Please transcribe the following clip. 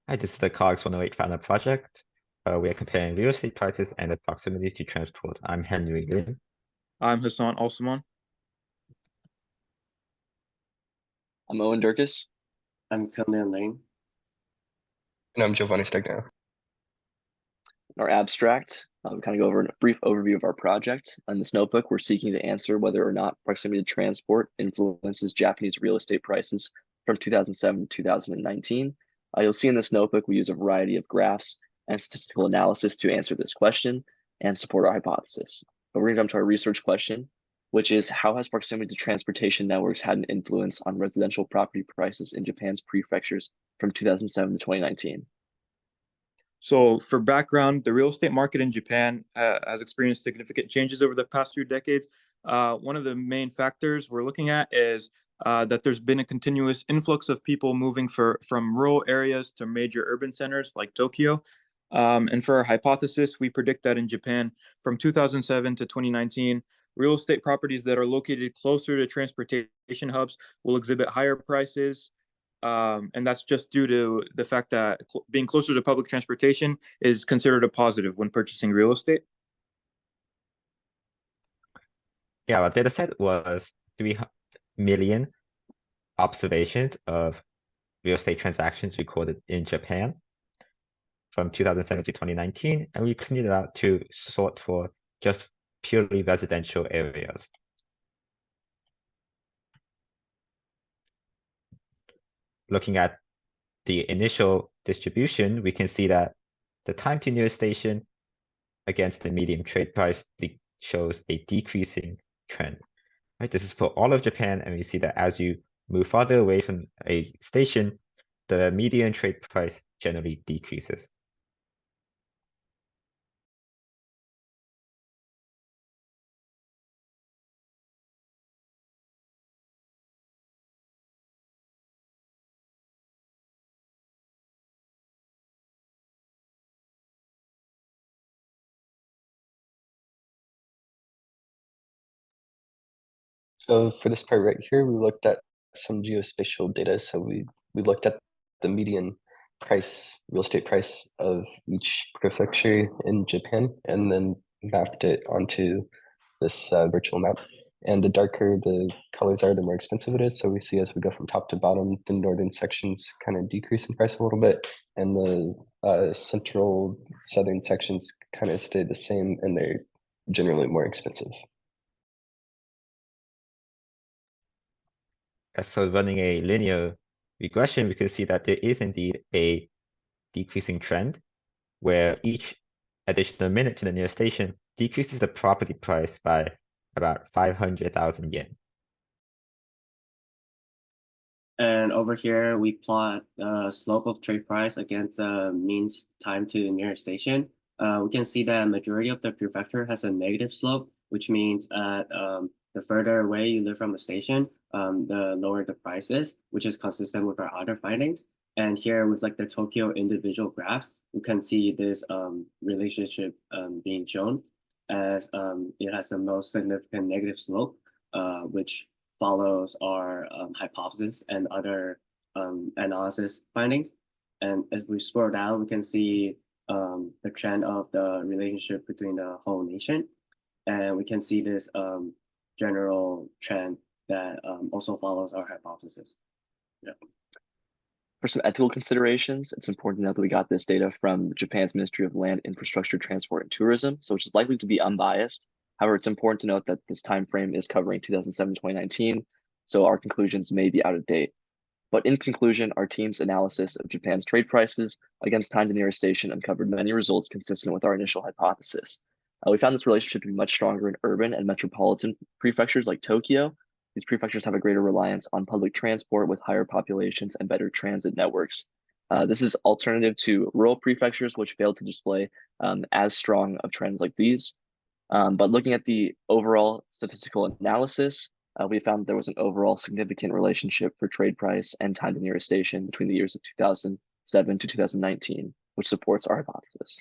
Hi, this is the COGS 108 final project. We are comparing real estate prices and the proximity to transport. I'm Henry Lin. I'm Hassan Al-Saman. I'm Owen Durkis. I'm Camille Lane. And I'm Giovanni Stegno. In our abstract, we kind of go over a brief overview of our project. In this notebook, we're seeking to answer whether or not proximity to transport influences Japanese real estate prices from 2007 to 2019. You'll see in this notebook, we use a variety of graphs and statistical analysis to answer this question and support our hypothesis. But we're going to jump to our research question, which is how has proximity to transportation networks had an influence on residential property prices in Japan's prefectures from 2007 to 2019? So for background, the real estate market in Japan has experienced significant changes over the past few decades. One of the main factors we're looking at is that there's been a continuous influx of people moving from rural areas to major urban centers like Tokyo. And for our hypothesis, we predict that in Japan from 2007 to 2019, real estate properties that are located closer to transportation hubs will exhibit higher prices. And that's just due to the fact that being closer to public transportation is considered a positive when purchasing real estate. Yeah, our data set was 3 million observations of real estate transactions recorded in Japan from 2007 to 2019, and we cleaned it out to sort for just purely residential areas. Looking at the initial distribution, we can see that the time to nearest station against the median trade price shows a decreasing trend. Right, this is for all of Japan, and we see that as you move farther away from a station, the median trade price generally decreases. So for this part right here, we looked at some geospatial data. So we looked at the median price, real estate price of each prefecture in Japan, and then mapped it onto this virtual map. And the darker the colors are, the more expensive it is. So we see as we go from top to bottom, the northern sections kind of decrease in price a little bit, and the central southern sections kind of stay the same, and they're generally more expensive. So running a linear regression, we can see that there is indeed a decreasing trend where each additional minute to the nearest station decreases the property price by about 500,000 yen. And over here, we plot the slope of trade price against the mean time to nearest station. We can see that majority of the prefecture has a negative slope, which means that the further away you live from the station, the lower the price is, which is consistent with our other findings. And here with like the Tokyo individual graphs, you can see this relationship being shown as it has the most significant negative slope, which follows our hypothesis and other analysis findings. And as we scroll down, we can see the trend of the relationship between the whole nation. And we can see this general trend that also follows our hypothesis. Yeah. For some ethical considerations, it's important to note that we got this data from Japan's Ministry of Land, Infrastructure, Transport, and Tourism, so which is likely to be unbiased. However, it's important to note that this time frame is covering 2007 to 2019, so our conclusions may be out of date. But in conclusion, our team's analysis of Japan's trade prices against time to nearest station uncovered many results consistent with our initial hypothesis. We found this relationship to be much stronger in urban and metropolitan prefectures like Tokyo. These prefectures have a greater reliance on public transport with higher populations and better transit networks. This is alternative to rural prefectures, which fail to display as strong of trends like these. But looking at the overall statistical analysis, we found there was an overall significant relationship for trade price and time to nearest station between the years of 2007 to 2019, which supports our hypothesis.